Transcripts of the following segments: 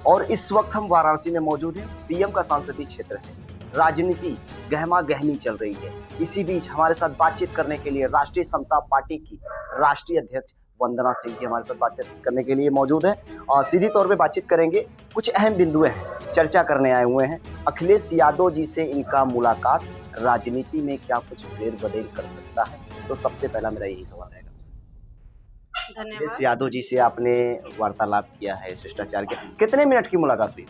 और इस वक्त हम वाराणसी में मौजूद हैं। पीएम का संसदीय क्षेत्र है। राजनीति गहमा गहमी चल रही है। इसी बीच हमारे साथ बातचीत करने के लिए राष्ट्रीय समता पार्टी की राष्ट्रीय अध्यक्ष वंदना सिंह जी हमारे साथ बातचीत करने के लिए मौजूद है और सीधी तौर पे बातचीत करेंगे। कुछ अहम बिंदु हैं, चर्चा करने आए हुए हैं। अखिलेश यादव जी से इनका मुलाकात राजनीति में क्या कुछ फेरबदल कर सकता है, तो सबसे पहला मेरा यही सवाल रहेगा। अखिलेश यादव जी से आपने वार्तालाप किया है, शिष्टाचार किया, कितने मिनट की मुलाकात हुई?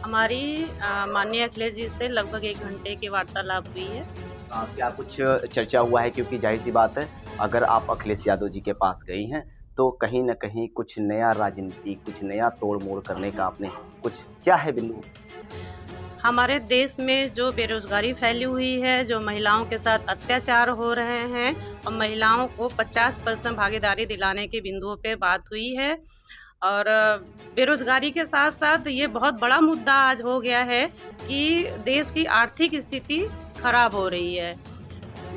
हमारी माननीय अखिलेश जी से लगभग 1 घंटे की वार्तालाप हुई है। क्या कुछ चर्चा हुआ है? क्योंकि जाहिर सी बात है, अगर आप अखिलेश यादव जी के पास गई हैं तो कहीं न कहीं कुछ नया राजनीति, कुछ नया तोड़-मोड़ करने का आपने कुछ क्या है बिंदु? हमारे देश में जो बेरोजगारी फैली हुई है, जो महिलाओं के साथ अत्याचार हो रहे हैं और महिलाओं को 50% भागीदारी दिलाने के बिंदुओं पे बात हुई है। और बेरोजगारी के साथ साथ ये बहुत बड़ा मुद्दा आज हो गया है कि देश की आर्थिक स्थिति खराब हो रही है।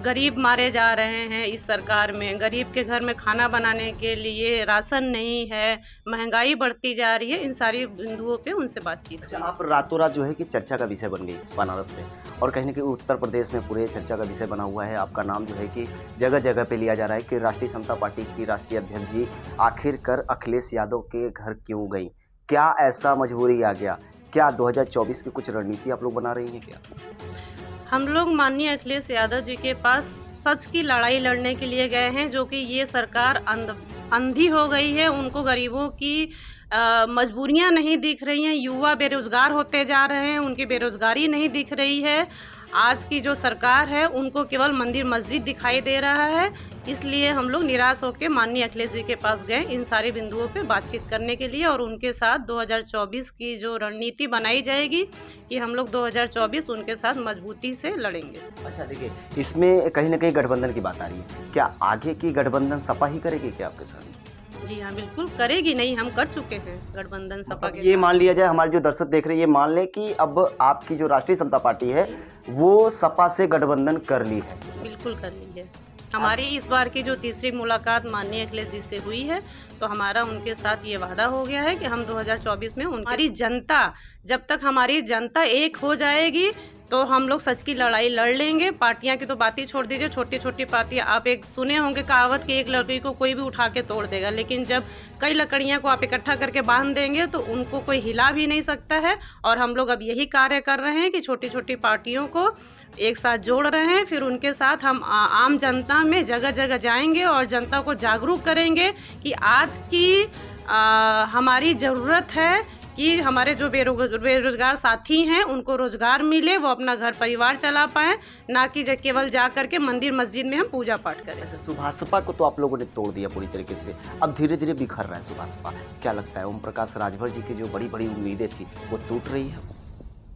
गरीब मारे जा रहे हैं इस सरकार में। गरीब के घर में खाना बनाने के लिए राशन नहीं है, महंगाई बढ़ती जा रही है। इन सारी बिंदुओं पे उनसे बातचीत अच्छा, हुई। आप रातों रात जो है कि चर्चा का विषय बन गई बनारस में, और कहीं न कहीं उत्तर प्रदेश में पूरे चर्चा का विषय बना हुआ है। आपका नाम जो है कि जगह-जगह पे लिया जा रहा है कि राष्ट्रीय समता पार्टी की राष्ट्रीय अध्यक्ष जी आखिरकार अखिलेश यादव के घर क्यों गई? क्या ऐसा मजबूरी आ गया? क्या 2024 की कुछ रणनीति आप लोग बना रही हैं क्या? हम लोग माननीय अखिलेश यादव जी के पास सच की लड़ाई लड़ने के लिए गए हैं, जो कि ये सरकार अंधी हो गई है। उनको गरीबों की मजबूरियां नहीं दिख रही हैं। युवा बेरोजगार होते जा रहे हैं, उनकी बेरोजगारी नहीं दिख रही है। आज की जो सरकार है उनको केवल मंदिर मस्जिद दिखाई दे रहा है। इसलिए हम लोग निराश होकर माननीय अखिलेश जी के पास गए इन सारे बिंदुओं पे बातचीत करने के लिए, और उनके साथ 2024 की जो रणनीति बनाई जाएगी कि हम लोग 2024 उनके साथ मजबूती से लड़ेंगे। अच्छा, देखिए, इसमें कहीं न कहीं गठबंधन की बात आ रही है। क्या आगे की गठबंधन सपा ही करेगी क्या आपके साथ? जी हाँ, बिल्कुल करेगी। नहीं, हम कर चुके हैं गठबंधन सपा के ये साथ। मान लिया जाए, हमारे जो दर्शक देख रहे हैं ये मान लें कि अब आपकी जो राष्ट्रीय समता पार्टी है वो सपा से गठबंधन कर ली है। बिल्कुल कर ली है। हमारी इस बार की जो तीसरी मुलाकात माननीय अखिलेश जी से हुई है, तो हमारा उनके साथ ये वादा हो गया है कि हम 2024 में हमारी जनता, जब तक हमारी जनता एक हो जाएगी तो हम लोग सच की लड़ाई लड़ लेंगे। पार्टियां की तो बात ही छोड़ दीजिए, छोटी छोटी पार्टियां, आप एक सुने होंगे कहावत कि एक लकड़ी को कोई भी उठा के तोड़ देगा, लेकिन जब कई लकड़ियां को आप इकट्ठा करके बांध देंगे तो उनको कोई हिला भी नहीं सकता है। और हम लोग अब यही कार्य कर रहे हैं कि छोटी छोटी पार्टियों को एक साथ जोड़ रहे हैं। फिर उनके साथ हम आम जनता में जगह जगह जाएंगे और जनता को जागरूक करेंगे कि आज की हमारी ज़रूरत है कि हमारे जो बेरोजगार साथी हैं उनको रोजगार मिले, वो अपना घर परिवार चला पाएं, ना कि केवल जा करके मंदिर मस्जिद में हम पूजा पाठ करें। अच्छा, सुभाषपा को तो आप लोगों ने तोड़ दिया पूरी तरीके से, अब धीरे धीरे बिखर रहा है सुभाषपा। क्या लगता है ओम प्रकाश राजभर जी की जो बड़ी बड़ी उम्मीदें थी वो टूट रही है?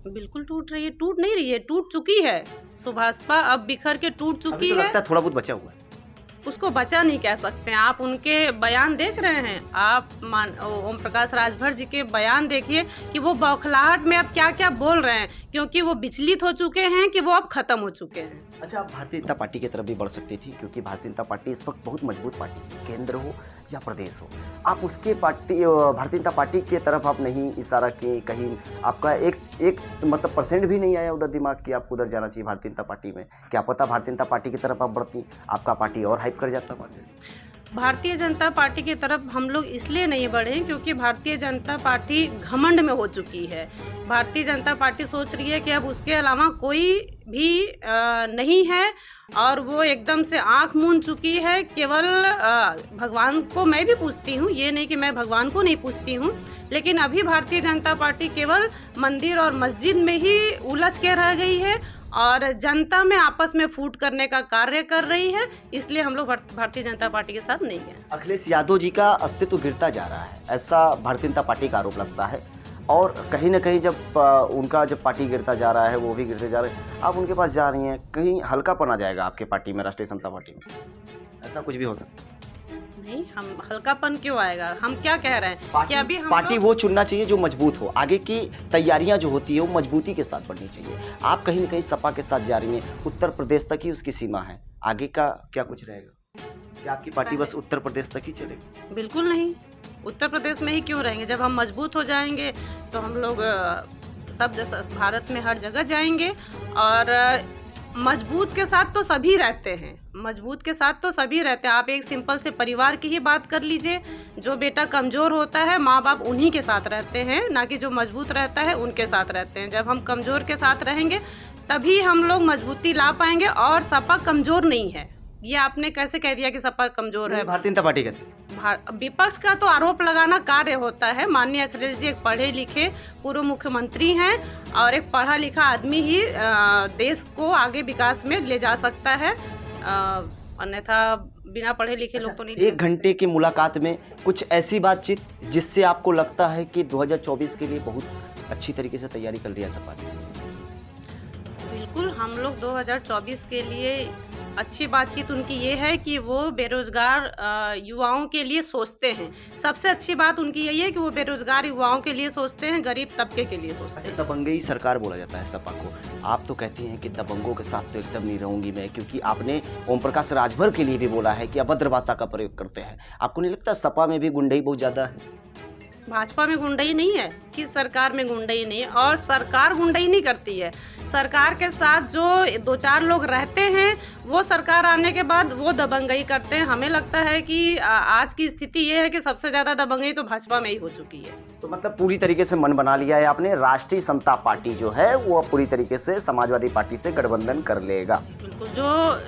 बिल्कुल टूट रही है। टूट नहीं रही है, टूट चुकी है। सुभाषपा अब बिखर के टूट चुकी तो है। लगता है थोड़ा बहुत बचा हुआ है। उसको बचा नहीं कह सकते हैं। आप उनके बयान देख रहे हैं, आप ओम प्रकाश राजभर जी के बयान देखिए कि वो बौखलाहट में अब क्या क्या बोल रहे हैं, क्योंकि वो विचलित हो चुके हैं कि वो अब खत्म हो चुके हैं। अच्छा, आप भारतीय जनता पार्टी की तरफ भी बढ़ सकती थी, क्योंकि भारतीय जनता पार्टी इस वक्त बहुत मजबूत पार्टी है, केंद्र हो या प्रदेश हो। आप उसके भारतीय जनता पार्टी की तरफ आप नहीं इशारा किए, कहीं आपका एक मतलब परसेंट भी नहीं आया उधर दिमाग कि आपको उधर जाना चाहिए भारतीय जनता पार्टी में? क्या पता भारतीय जनता पार्टी की तरफ आप बढ़ती, आपका पार्टी और हाइप कर जाता पार्टी। भारतीय जनता पार्टी की तरफ हम लोग इसलिए नहीं बढ़े क्योंकि भारतीय जनता पार्टी घमंड में हो चुकी है। भारतीय जनता पार्टी सोच रही है कि अब उसके अलावा कोई भी नहीं है, और वो एकदम से आंख मूंद चुकी है। केवल भगवान को मैं भी पूछती हूँ, ये नहीं कि मैं भगवान को नहीं पूछती हूँ, लेकिन अभी भारतीय जनता पार्टी केवल मंदिर और मस्जिद में ही उलझ के रह गई है और जनता में आपस में फूट करने का कार्य कर रही है। इसलिए हम लोग भारतीय जनता पार्टी के साथ नहीं गए। अखिलेश यादव जी का अस्तित्व गिरता जा रहा है, ऐसा भारतीय जनता पार्टी का आरोप लगता है, और कहीं ना कहीं जब उनका जब पार्टी गिरता जा रहा है, वो भी गिरते जा रहे हैं, आप उनके पास जा रही हैं, कहीं हल्कापन आ जाएगा आपके पार्टी में, राष्ट्रीय समता पार्टी में? ऐसा कुछ भी हो सकता है? नहीं, हम हल्कापन क्यों आएगा? हम क्या कह रहे हैं कि अभी हम पार्टी वो चुनना चाहिए जो मजबूत हो, आगे की तैयारियां जो होती है वो मजबूती के साथ बढ़नी चाहिए। आप कहीं ना कहीं सपा के साथ जा रही हैं, उत्तर प्रदेश तक ही उसकी सीमा है, आगे का क्या कुछ रहेगा? क्या आपकी पार्टी बस उत्तर प्रदेश तक ही चलेगी? बिल्कुल नहीं। उत्तर प्रदेश में ही क्यों रहेंगे? जब हम मजबूत हो जाएंगे तो हम लोग सब जैसा भारत में हर जगह जाएंगे। और मजबूत के साथ तो सभी रहते हैं, मजबूत के साथ तो सभी रहते हैं। आप एक सिंपल से परिवार की ही बात कर लीजिए, जो बेटा कमज़ोर होता है माँ बाप उन्हीं के साथ रहते हैं, ना कि जो मजबूत रहता है उनके साथ रहते हैं। जब हम कमज़ोर के साथ रहेंगे तभी हम लोग मजबूती ला पाएंगे। और सपा कमज़ोर नहीं है, ये आपने कैसे कह दिया कि सपा कमज़ोर है? भारतीय जनता पार्टी कहती है। विपक्ष का तो आरोप लगाना कार्य होता है। माननीय अखिलेश जी एक पढ़े लिखे पूर्व मुख्यमंत्री हैं और एक पढ़ा लिखा आदमी ही देश को आगे विकास में ले जा सकता है, अन्यथा बिना पढ़े लिखे लोग तो नहीं। 1 घंटे की मुलाकात में कुछ ऐसी बातचीत जिससे आपको लगता है कि 2024 के लिए बहुत अच्छी तरीके से तैयारी कर रही है सपा? बिल्कुल, हम लोग 2024 के लिए अच्छी बातचीत उनकी ये है कि वो बेरोजगार युवाओं के लिए सोचते हैं। सबसे अच्छी बात उनकी यही है कि वो बेरोजगार युवाओं के लिए सोचते हैं, गरीब तबके के लिए सोचते हैं। दबंगई सरकार बोला जाता है सपा को, आप तो कहती हैं कि दबंगों के साथ तो एकदम नहीं रहूंगी मैं, क्योंकि आपने ओम प्रकाश राजभर के लिए भी बोला है कि अभद्र भाषा का प्रयोग करते हैं। आपको नहीं लगता सपा में भी गुंडई बहुत ज्यादा है? भाजपा में गुंडई नहीं है, किस सरकार में गुंडई नहीं है, और सरकार गुंडई नहीं करती है। सरकार के साथ जो 2-4 लोग रहते हैं वो सरकार आने के बाद वो दबंगई करते हैं। हमें लगता है कि आज की स्थिति ये है कि सबसे ज़्यादा दबंगई तो भाजपा में ही हो चुकी है। तो मतलब पूरी तरीके से मन बना लिया है आपने, राष्ट्रीय समता पार्टी जो है वो पूरी तरीके से समाजवादी पार्टी से गठबंधन कर लेगा। बिल्कुल,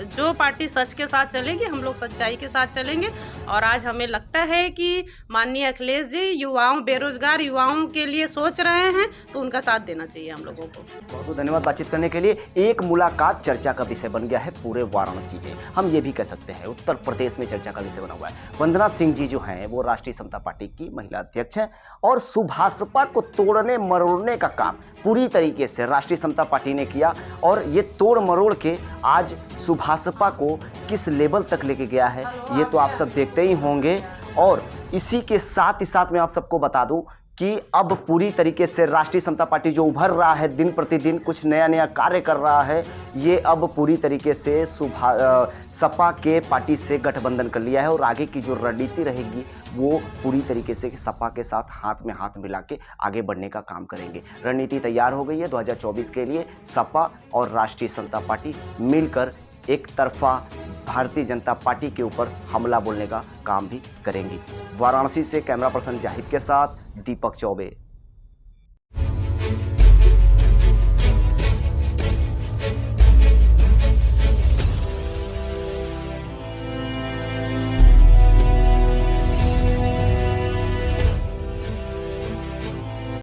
जो पार्टी सच के साथ चलेगी हम लोग सच्चाई के साथ चलेंगे। और आज हमें लगता है कि माननीय अखिलेश जी युवाओं, बेरोजगार युवाओं के लिए सोच रहे हैं, तो उनका साथ देना चाहिए हम लोगों को। बहुत बहुत धन्यवाद बातचीत करने के लिए। एक मुलाकात चर्चा का विषय बन गया है पूरे वाराणसी में, हम ये भी कह सकते हैं उत्तर प्रदेश में चर्चा का विषय बना हुआ है। वंदना सिंह जी जो हैं वो राष्ट्रीय समता पार्टी की महिला अध्यक्ष हैं और सुभाषपा को तोड़ने मरोड़ने का काम पूरी तरीके से राष्ट्रीय समता पार्टी ने किया। और ये तोड़ मरोड़ के आज सुभाषपा को किस लेवल तक लेके गया है ये तो आप सब देखते ही होंगे। और इसी के साथ ही साथ मैं आप सबको बता दूं कि अब पूरी तरीके से राष्ट्रीय समता पार्टी जो उभर रहा है, दिन प्रतिदिन कुछ नया नया कार्य कर रहा है, ये अब पूरी तरीके से सपा के पार्टी से गठबंधन कर लिया है। और आगे की जो रणनीति रहेगी वो पूरी तरीके से सपा के साथ हाथ में हाथ मिला के आगे बढ़ने का काम करेंगे। रणनीति तैयार हो गई है 2024 के लिए। सपा और राष्ट्रीय समता पार्टी मिलकर एक तरफा भारतीय जनता पार्टी के ऊपर हमला बोलने का काम भी करेंगी। वाराणसी से कैमरा पर्सन जाहिद के साथ दीपक चौबे।